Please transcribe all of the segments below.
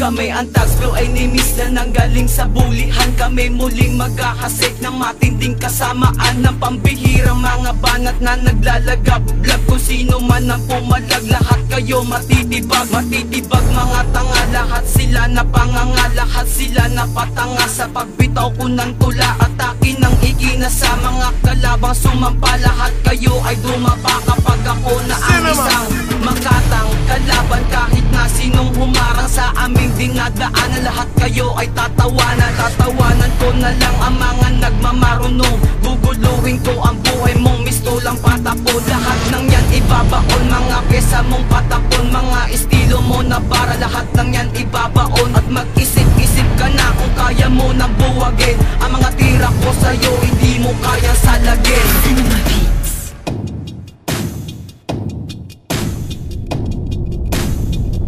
Kami ang tags flow ay nimis na nanggaling sa bulihan. Kami muling maghahasik ng matinding kasamaan ng pambihirang mga banat na naglalagab. Kung sino man ang pumalag, lahat kayo matitibag. Matitibag mga tanga, lahat sila napanganga. Lahat sila napatanga sa pagbitaw ko ng tula. Atake ng igina sa mga kalabang sumampa. Lahat kayo ay dumapa kapag ako na ang isang makatang kalaban. Kahit na sinong humarang sa aming dinadaanan, lahat kayo ay tatawanan. Tatawanan ko na lang ang mga nagmamarunong. Guguluhin ko ang buhay mong mistulang patapon. Lahat ng yan ibabaon, mga pyesa mong patapon. Mga estilo mo na para, lahat ng yan ibabaon. At mag-isip-isip ka na kung kaya mo nang buwagin. Ang mga tira ko sa'yo hindi mo kayang salagin.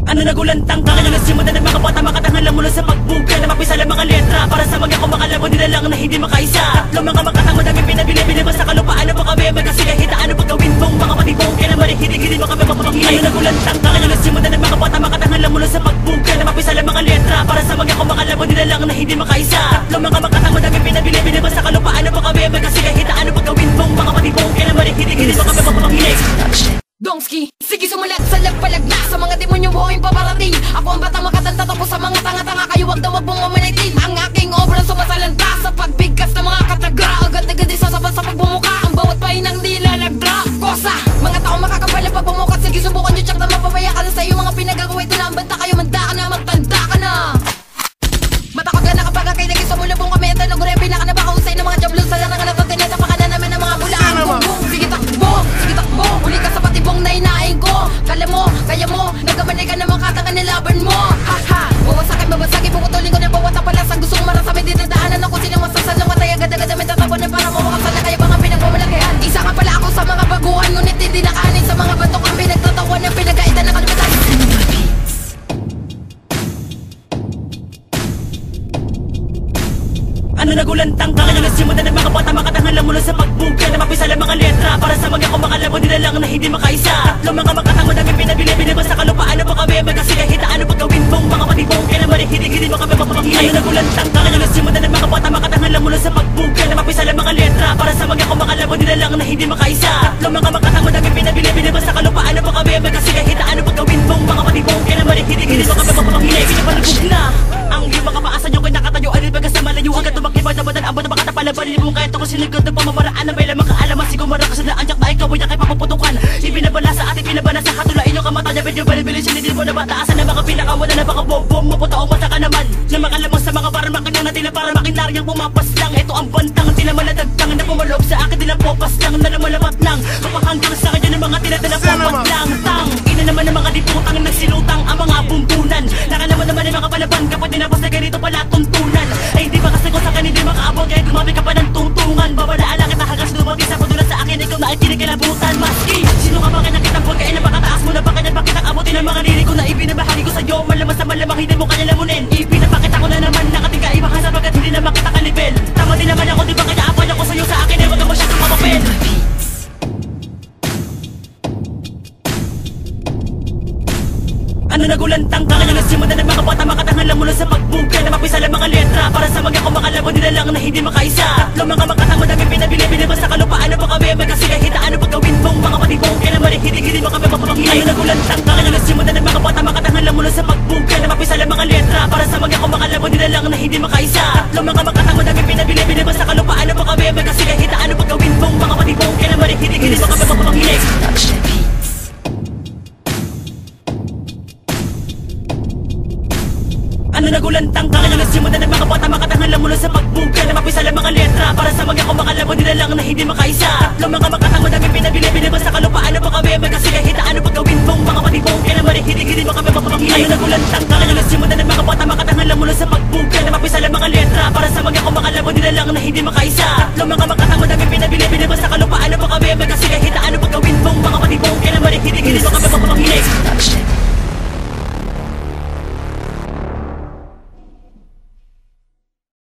Ano nagulantang ka ngayon na simulan ng mga bata, makatangalan mula sa pagbuga na mapisa lang mga letra para sa mga kumakalabo nila lang na hindi makaisa. Tatlo mga makatang madami pinabili-bili ba sa kalupaan. Ano pa kami magkasigahitaan, ano pagkawin mong mga patibong kaya naman hindi mo kami mapapangin. Ano nagulantang ka ngayon na simulan ng mga bata, makatangalan mula sa pagbuga na mapisa lang mga letra para sa mga kumakalabo nila lang na hindi makaisa. Tatlo mga makatang madami pinabili-bili ba sa kalupaan. Ano pa kami magkasigahitaan, ano pagkawin mong mga patibong kaya naman hindi mo kami mapapangin. Dongski, sige sumulat sa lagpalag na sa mga demonyo buhay paparating. Ako ang batang makatanda tapos sa mga tanga-tanga kayo wag daw wag mong mamanitin. Ang aking obra sumasalanta sa pagbigkas ng mga kataga. Agad-agad isasapat sa pagbumuka ang bawat pahinang di lalagdra. Kosa, mga tao makakapal na pagbumukat. Sige subukan nyo tsak na mapapaya ka na sa iyo mga pinagagawa. Ito na ang banta kayo, manda ka na, magtanda ka na. Matakot ka na kapag kayo naging sa mulabong kami. At ano gure pinaka na baka usay ng mga jablon sa larangan at tineta pa ka na naman ng mga bulaan. Sige takbo, sige takbo, uli ka sa patibong na inain ko. Kala mo, kaya mo, nagkamanay ka na makatanga nilaban mo. Ha-ha, babasagin, puputulin ko na bawat apalasang. Gusto kong marasami, dinadaanan ako silang masasalang matay. Agad-agad na may tatapunan para mawakasan na kaya bang pinagmamalakihan. Isa ka pala ako sa mga baguhan, ngunit hindi nakanin sa mga batok ang pinagtatawan ng pinagkaitan ng kalimitan. Ano nagulantang ka ngayon na simulan ng mga bata, makatangalan mula sa pagbuga na mapisa lang mga letra para sa mga kumakalabo nila lang na hindi makaisa. Tatlo mga makatang madami pinabili-bili ba sa kalupaan. Ano pa kami magkasigahitaan, ano pagkawin mong mga patibong kaya naman hindi mo kami mapapangin. Ano nagulantang ka ngayon na simulan ng mga bata, makatangalan mula sa pagbuga na mapisa lang mga letra para sa mga kumakalabo nila lang na hindi makaisa. Tatlo mga makatang madami pinabili-bili ba sa kalupaan. Ano pa kami magkasigahitaan, ano pagkawin mong mga patibong kaya naman hindi mo kami mapapangin. Pinapalugod na ang iyong mga paasan nyo kay nakatayo. Alin baga sa malayo agad tumakibay na badan abot na makatapalaban. Hindi mo kahit ako sinigod ng pamamaraan na may lamang kaalaman. Siguro marakas na anyak na ikaw ay kay papaputukan. Ibinabala sa ating pinabana sa hatulain nyo kamataya. Medyo balibilin hindi mo na bataasan na mga pinakawala na baka bobong maputa o mata ka naman. Na mga lamang sa mga parang makilang na tila para makinaryang pumapas lang. Ito ang bantang tila maladagtang na pumalog sa akin tila popas lang na lumalapat lang. Kapahanggang sa kanya ng mga tila tila popas lang. Tang, ina naman ng mga diputang nagsilutang ang mga bumbunan. Nakalaman naman ng mga palaban kapag dinapos na ganito pala tuntunan. Ay hindi ba kasi ko sa kanila makaabot kahit gumabi ka pa ng tungtungan. Babalaan kita hanggang lumabis sa padulan sa akin. Ikaw na ay kinikilabutan. Maski, sino ka ba kanya kitang huwag kain na pakataas mo na ba kanya bakitang abutin ang mga lirik ko na ibinabahagi ko sa'yo. Malaman sa malamang hindi mo kanya lamunin. Ipinapakita ko na naman nakatingka ibahan sapagkat hindi na makita ka level. Tama din naman ako, di ba kaya apay ako sa'yo sa akin ay wag ka masyadong mamapel. Ano nagulantang ka ngayon na simulan ng mga bata, makatangalan mula sa pagbuga na mapisa lang mga letra para sa mga kumakalabo nila lang na hindi makaisa. Tatlo mga makatang madami pinabili-bili ba sa kalupaan. Ano pa kami magkasigahitaan, ano pagkawin mong mga patibong kaya naman hindi mo kami mapapangin. Ano nagulantang ka ngayon na simulan ng mga bata, makatangalan mula sa pagbuga na mapisa lang mga letra para sa mga kumakalabo nila lang na hindi makaisa. Tatlo mga makatang madami pinabili-bili ba sa kalupaan. Ano pa kami magkasigahitaan, ano pagkawin mong mga patibong kaya naman hindi mo kami mapapangin. Ano nagulantang ka ngayon na simulan ng mga bata, makatangalan mula sa pagbuga na mapisa lang mga letra para sa mga kumakalabo nila lang na hindi makaisa. Tatlo mga makatang madami pinabili-bili ba sa kalupaan. Ano pa kami magkasigahitaan, ano pagkawin mong mga patibong kaya naman hindi mo kami mapapangin. Ano nagulantang ka ngayon na simulan ng mga bata, makatangalan mula sa pagbuga na mapisa lang mga letra para sa mga kumakalabo nila lang na hindi makaisa. Tatlo mga